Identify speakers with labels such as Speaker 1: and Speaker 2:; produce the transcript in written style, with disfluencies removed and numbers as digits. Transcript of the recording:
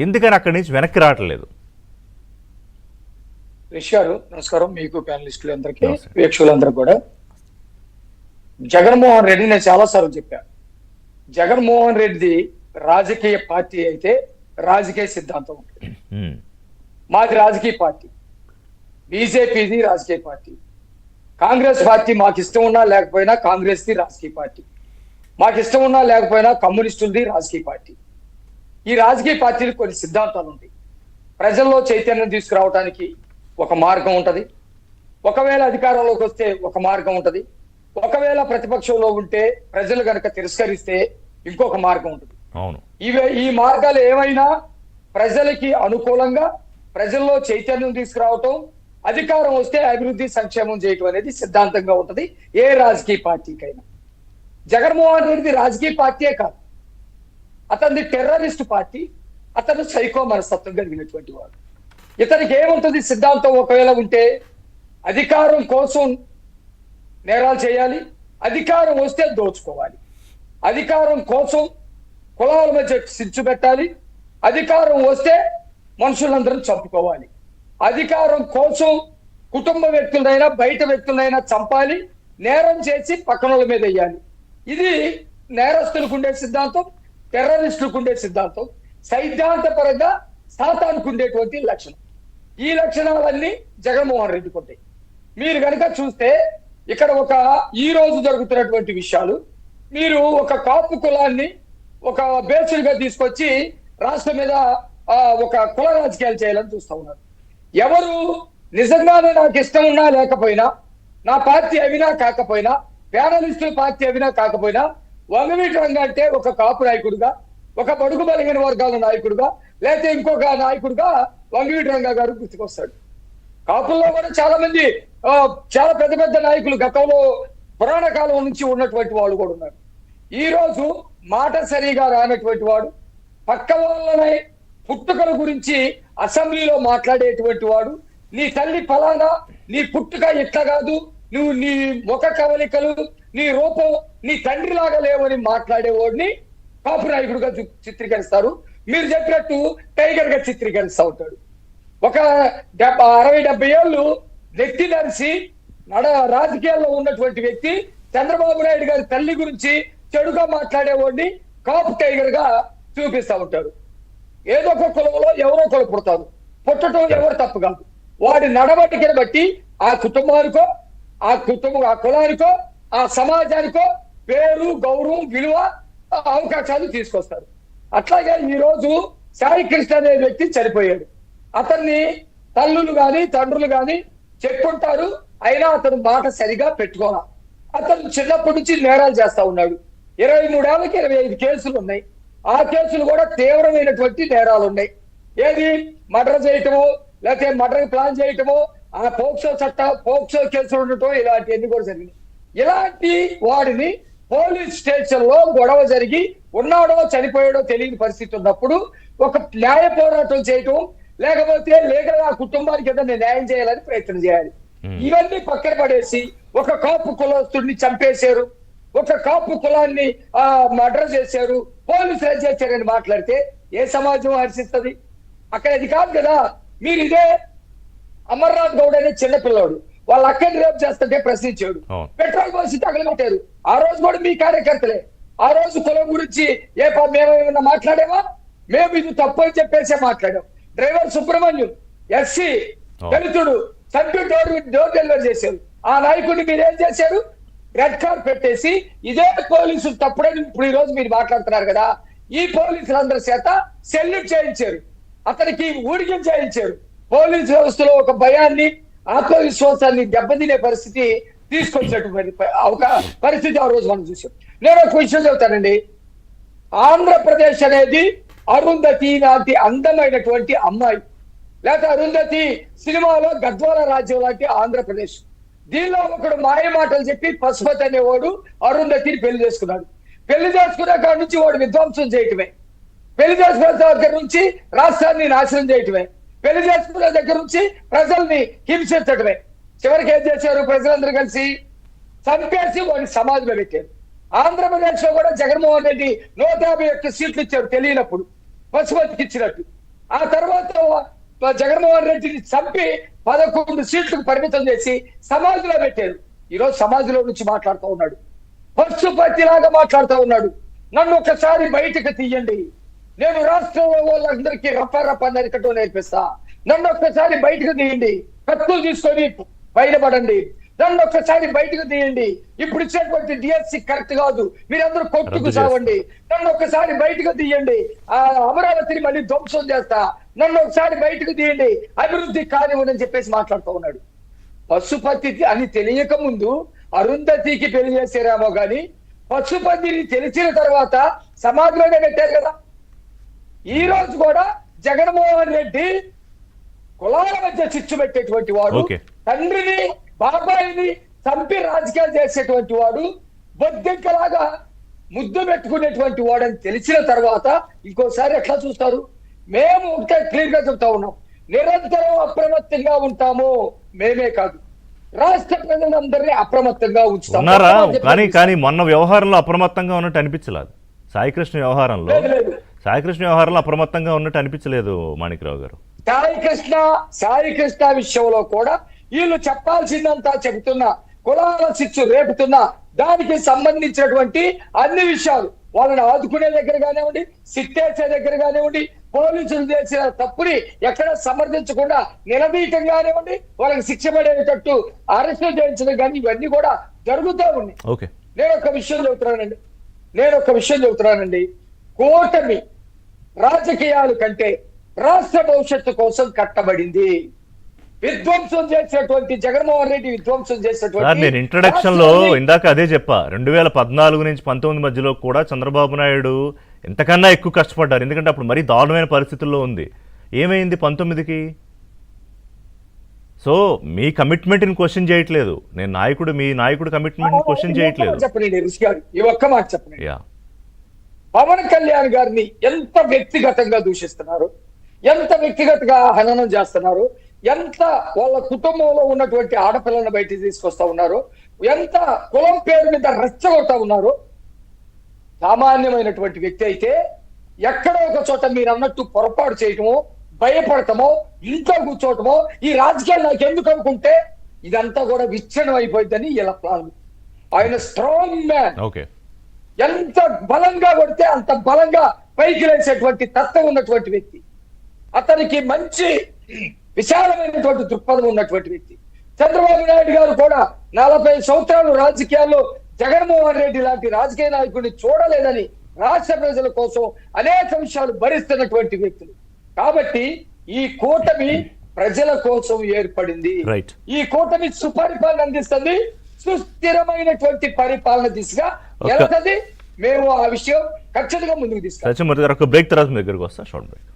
Speaker 1: ఎందుకని అక్కడి నుంచి వెనక్కి రావట్లేదు?
Speaker 2: రిషి గారు నమస్కారం, మీకు ప్యానలిస్టులు అందరికీ, వీక్షకులందరికీ కూడా. జగన్మోహన్ రెడ్డి నేను చాలాసార్లు చెప్పాను, జగన్మోహన్ రెడ్డిది రాజకీయ పార్టీ అయితే రాజకీయ సిద్ధాంతం ఉంటుంది. మాది రాజకీయ పార్టీ, బీజేపీది రాజకీయ పార్టీ, కాంగ్రెస్ పార్టీ మాకు ఇష్టం ఉన్నా లేకపోయినా కాంగ్రెస్ది రాజకీయ పార్టీ, మాకు ఇష్టం ఉన్నా లేకపోయినా కమ్యూనిస్టులది రాజకీయ పార్టీ. ఈ రాజకీయ పార్టీలు కొన్ని సిద్ధాంతాలు ఉంటాయి. ప్రజల్లో చైతన్యం తీసుకురావడానికి ఒక మార్గం ఉంటది, ఒకవేళ అధికారంలోకి వస్తే ఒక మార్గం ఉంటది, ఒకవేళ ప్రతిపక్షంలో ఉంటే ప్రజలు కనుక తిరస్కరిస్తే ఇంకొక మార్గం ఉంటుంది. ఈ మార్గాలు ఏమైనా ప్రజలకి అనుకూలంగా ప్రజల్లో చైతన్యం తీసుకురావటం, అధికారం వస్తే అభివృద్ధి సంక్షేమం చేయటం అనేది సిద్ధాంతంగా ఉంటది ఏ రాజకీయ పార్టీకైనా. జగన్మోహన్ రెడ్డిది రాజకీయ పార్టీయే కాదు, అతనిది టెర్రరిస్ట్ పార్టీ, అతను సైకో మనస్తత్వం కలిగినటువంటి వాడు. ఇతనికి ఏముంటుంది సిద్ధాంతం? ఒకవేళ ఉంటే అధికారం కోసం నేరాలు చేయాలి, అధికారం వస్తే దోచుకోవాలి, అధికారం కోసం కులాల మధ్య సిచ్చు పెట్టాలి, అధికారం వస్తే మనుషులందరూ చంపుకోవాలి, అధికారం కోసం కుటుంబ వ్యక్తులైనా బయట వ్యక్తులైనా చంపాలి, నేరం చేసి పక్కనోళ్ళ మీద వేయాలి. ఇది నేరస్తులకు ఉండే సిద్ధాంతం, టెర్రరిస్టులకు ఉండే సిద్ధాంతం, సైద్ధాంతపరంగా సాతానికి ఉండేటువంటి లక్షణం. ఈ లక్షణాలన్నీ జగన్మోహన్ రెడ్డికి ఉంటాయి. మీరు కనుక చూస్తే ఇక్కడ ఈ రోజు జరుగుతున్నటువంటి విషయాలు, మీరు ఒక కాపు కులాన్ని ఒక బేసులుగా తీసుకొచ్చి రాష్ట్రం మీద ఒక కుల రాజకీయాలు చేయాలని చూస్తా ఉన్నారు. ఎవరు నిజంగానే నాకు ఇష్టం ఉన్నా లేకపోయినా, నా పార్టీ అవినా కాకపోయినా, ప్యానలిస్టుల పార్టీ అవినా కాకపోయినా, వంగవీటి రంగ అంటే ఒక కాపు నాయకుడుగా, ఒక బడుగు బలహీన వర్గాల నాయకుడుగా, లేకపోతే ఇంకొక నాయకుడుగా వంగవీటి రంగ గారు గుర్తుకొస్తాడు. కాపుల్లో కూడా చాలా మంది చాలా పెద్ద పెద్ద నాయకులు గతంలో పురాణ కాలం నుంచి ఉన్నటువంటి వాళ్ళు కూడా ఉన్నారు. ఈ రోజు మాట సరిగా రానటువంటి వాడు, పక్క వాళ్ళని పుట్టుకల గురించి అసెంబ్లీలో మాట్లాడేటువంటి వాడు, నీ తల్లి ఫలానా, నీ పుట్టుక ఇట్లా కాదు, నువ్వు నీ ముఖ కవలికలు, నీ రూపం నీ తండ్రి లాగా లేవని మాట్లాడేవాడిని కాపు నాయకుడుగా చిత్రీకరిస్తారు. మీరు చెప్పినట్టు టైగర్ గా చిత్రీకరిస్తూ ఉంటాడు. ఒక 60-70 ఏళ్ళు వ్యక్తి నడిచి రాజకీయాల్లో ఉన్నటువంటి వ్యక్తి చంద్రబాబు నాయుడు గారి తల్లి గురించి చెడుగా మాట్లాడేవాడిని కాపు టైగర్ గా చూపిస్తా ఉంటారు. ఏదో ఒక కులంలో ఎవరో ఒకరు పుడతారు, పుట్టడం ఎవరు తప్పు కాదు. వాడి నడవడికని బట్టి ఆ కుటుంబానికో ఆ కులానికో ఆ సమాజానికో పేరు గౌరవం విలువ అవకాశాలు తీసుకొస్తారు. అట్లాగే ఈ రోజు సాయి కృష్ణ అనే వ్యక్తి చనిపోయాడు. అతన్ని తల్లులు గాని తండ్రులు గాని చెప్పుకుంటారు, అయినా అతను మాట సరిగా పెట్టుకోవాలి. అతను చిన్నప్పటి నుంచి నేరాలు చేస్తా ఉన్నాడు. 23 ఏళ్ళకి 25 కేసులు ఉన్నాయి. ఆ కేసులు కూడా తీవ్రమైనటువంటి నేరాలు ఉన్నాయి. ఏది మర్డర్ చేయటమో లేకపోతే మర్డర్ ప్లాన్ చేయటమో, ఆ పోక్సో కేసులు ఉండటం, ఇలాంటివన్నీ కూడా జరిగినాయి. ఇలాంటి వాడిని పోలీస్ స్టేషన్ లో గొడవ జరిగి ఉన్నాడో చనిపోయాడో తెలియని పరిస్థితి ఉన్నప్పుడు ఒక న్యాయ పోరాటం చేయటం, లేకపోతే లీగల్ ఆ కుటుంబానికి ఏదైనా న్యాయం చేయాలని ప్రయత్నం చేయాలి. ఇవన్నీ పక్కన పడేసి ఒక కాపు కులస్తుడిని చంపేశారు, ఒక కాపు కులాన్ని మర్డర్ చేశారు, పోలీసులు ఏం చేశారని మాట్లాడితే ఏ సమాజం హర్షిస్తుంది? అక్కడ అది కాదు కదా. మీరు ఇదే అమర్నాథ్ గౌడ్ అనే చిన్నపిల్లవాడు వాళ్ళ అక్కని రేపు చేస్తుంటే ప్రశ్నించాడు, పెట్రోల్ పోసి తగలబెట్టారు. ఆ రోజు కూడా మీ కార్యకర్తలే. ఆ రోజు కులం గురించి మేమేమన్నా మాట్లాడామా? మేము ఇది తప్పు అని చెప్పేసే మాట్లాడాం. డ్రైవర్ సుబ్రహ్మణ్యం ఎస్సీ దళితుడు చంపి డోర్ డెలివరీ చేశారు. ఆ నాయకుడిని మీరు ఏం చేశారు? రెడ్ కార్డ్ పెట్టేసి ఇదే పోలీసులు తప్పుడని ఇప్పుడు ఈ రోజు మీరు మాట్లాడుతున్నారు కదా. ఈ పోలీసులందరి చేత సెల్యూట్ చేయించారు, అతనికి ఊడిగం చేయించారు. పోలీసు వ్యవస్థలో ఒక భయాన్ని ఆత్మవిశ్వాసాన్ని దెబ్బతినే పరిస్థితి తీసుకొచ్చినటువంటి పరిస్థితి ఆ రోజు మనం చూసాం. నేను ఒక విషయం చెబుతానండి. ఆంధ్రప్రదేశ్ అనేది అరుంధతి లాంటి అందమైనటువంటి అమ్మాయి, లేకపోతే అరుంధతి సినిమాలో గద్వాల రాజ్యం లాంటి ఆంధ్రప్రదేశ్. దీనిలో ఒకడు మాయ మాటలు చెప్పి పశుపతి అనేవాడు అరుంధతిని పెళ్లి చేసుకున్నాడు. పెళ్లి చేసుకున్న కాడి నుంచి వాడు విధ్వంసం చేయటమే, పెళ్లి చేసుకున్న దగ్గర నుంచి రాష్ట్రాన్ని నాశనం చేయటమే, పెళ్లి చేసుకున్న దగ్గర నుంచి ప్రజల్ని హింసించటమే. చివరికి ఏం చేశారు? ప్రజలందరూ కలిసి చంపేసి వాడిని సమాధిలో పెట్టారు. ఆంధ్రప్రదేశ్ లో కూడా జగన్మోహన్ రెడ్డి 151 సీట్లు ఇచ్చారు తెలియనప్పుడు, పశుపతికి ఇచ్చినట్టు. ఆ తర్వాత జగన్మోహన్ రెడ్డిని చంపి 11 సీట్లకు పరిమితం చేసి సమాధిలో పెట్టారు. ఈరోజు సమాధిలో నుంచి మాట్లాడుతూ ఉన్నాడు, పశుపతిలాగా మాట్లాడుతూ ఉన్నాడు. నన్ను ఒకసారి బయటకు తీయండి, నేను రాష్ట్రంలో వాళ్ళందరికీ రప్ప నరికటం నేర్పిస్తా. నన్ను ఒక్కసారి బయటకు తీయండి, కత్తులు తీసుకొని బయటపడండి. నన్ను ఒక్కసారి బయటకు తీయండి, ఇప్పుడు ఇచ్చేటువంటి డిఎస్సి కరెక్ట్ కాదు, మీరందరూ కొట్టుకు సావండి. నన్ను ఒక్కసారి బయటకు తీయండి, ఆ అమరావతిని మళ్ళీ ధ్వంసం చేస్తా. నన్ను ఒకసారి బయటకు తీయండి, అభివృద్ధి కానివ్వండి అని చెప్పేసి మాట్లాడుతూ ఉన్నాడు. పశుపతి అని తెలియక ముందు అరుంధతికి పెళ్లి చేసారేమో గాని పశుపతిని తెలిసిన తర్వాత సమాధిలోనే పెట్టారు కదా. ఈ రోజు కూడా జగన్మోహన్ రెడ్డి కులాల మధ్య చిచ్చు పెట్టేటువంటి వాడు, తండ్రిని బాబాయిని చంపి రాజకీయాలు చేసేటువంటి వాడు, బొద్దింకలాగా ముద్దు పెట్టుకునేటువంటి వాడు అని తెలిసిన తర్వాత ఇంకోసారి ఎట్లా చూస్తారు? మేము ఒకటే క్లియర్ గా చెప్తా ఉన్నాం, నిరంతరం అప్రమత్తంగా ఉంటాము. మేమే కాదు, రాష్ట్ర ప్రజలందరినీ అప్రమత్తంగా ఉంచుతాం.
Speaker 1: ఉన్నారా? కానీ మొన్న వ్యవహారంలో అప్రమత్తంగా ఉన్నట్టు అనిపించలేదు. సాయికృష్ణ వ్యవహారంలో అప్రమత్తంగా ఉన్నట్టు అనిపించలేదు మాణిక్రావు గారు.
Speaker 2: సాయికృష్ణ విషయంలో కూడా వీళ్ళు చెప్పాల్సిందంతా చెబుతున్నా, కులాల చిచ్చు రేపుతున్నా, దానికి సంబంధించినటువంటి అన్ని విషయాలు వాళ్ళని ఆదుకునే దగ్గర కానివ్వండి, సిట్టేసే దగ్గర కానివ్వండి, పోలీసులు చేసిన తప్పుని ఎక్కడ సమర్థించకుండా నిలదీయటం కానివ్వండి, వాళ్ళకి శిక్ష పడేటట్టు అరెస్ట్ చేయించడం కానీ ఇవన్నీ కూడా జరుగుతూ ఉన్నాయి. నేను ఒక విషయం చెబుతున్నానండి, కూటమి రాజకీయాల కంటే రాష్ట్ర భవిష్యత్తు కోసం కట్టబడింది. విధ్వంసం చేసేటువంటి జగన్మోహన్ రెడ్డి విధ్వంసం చేసేటువంటి
Speaker 1: నేను ఇంట్రడక్షన్ లో ఇందాక అదే చెప్పా, 2014 నుంచి 19 మధ్యలో కూడా చంద్రబాబు నాయుడు ఎంతకన్నా ఎక్కువ కష్టపడ్డారు. ఎందుకంటే అప్పుడు మరీ దారుణమైన పరిస్థితుల్లో ఉంది. ఏమైంది 19కి? సో మీ కమిట్మెంట్ ని క్వశ్చన్ చేయట్లేదు నేను, మీ నాయకుడు కమిట్మెంట్ ని క్వశ్చన్ చేయట్లేదు.
Speaker 2: చెప్పండి ఋషి గారు, ఈ ఒక్క మాట చెప్పండి. పవన్ కళ్యాణ్ గారిని ఎంత వ్యక్తిగతంగా దూషిస్తున్నారు, ఎంత వ్యక్తిగతంగా హననం చేస్తున్నారు, ఎంత వాళ్ళ కుటుంబంలో ఉన్నటువంటి ఆడపిల్లలను బయటికి తీసుకొస్తా ఉన్నారు, ఎంత కులం పేరు మీద రెచ్చగొడతా ఉన్నారు. సామాన్యమైనటువంటి వ్యక్తి అయితే ఎక్కడో ఒక చోట మీరు అన్నట్టు పొరపాటు చేయటమో, భయపడటమో, ఇంట్లో కూర్చోవటమో, ఈ రాజకీయాలు నాకు ఎందుకు అనుకుంటే ఇదంతా కూడా విచ్ఛిన్నం అయిపోయిందని ఇలా ప్లాన్. ఆయన స్ట్రాంగ్ మ్యాన్, ఎంత బలంగా కొడితే అంత బలంగా పైకి లేచేటువంటి తత్వం ఉన్నటువంటి వ్యక్తి, అతనికి మంచి విశాలమైనటువంటి దృక్పథం ఉన్నటువంటి వ్యక్తి. చంద్రబాబు నాయుడు గారు కూడా 40 సంవత్సరాలు రాజకీయాల్లో జగన్మోహన్ రెడ్డి లాంటి రాజకీయ నాయకుడిని చూడలేదని రాష్ట్ర ప్రజల కోసం అనేక విషయాలు భరిస్తున్నటువంటి వ్యక్తులు. కాబట్టి ఈ కూటమి ప్రజల కోసం ఏర్పడింది. ఈ కూటమి సుపరిపాలన అందిస్తుంది, సుస్థిరమైనటువంటి పరిపాలన దిశగా వెళ్తుంది. మేము ఆ విషయం ఖచ్చితంగా ముందుకు తీసుకెళ్తాం.
Speaker 1: బ్రేక్ తర్వాత మీ దగ్గరకు వస్తా, షార్ట్ బ్రేక్.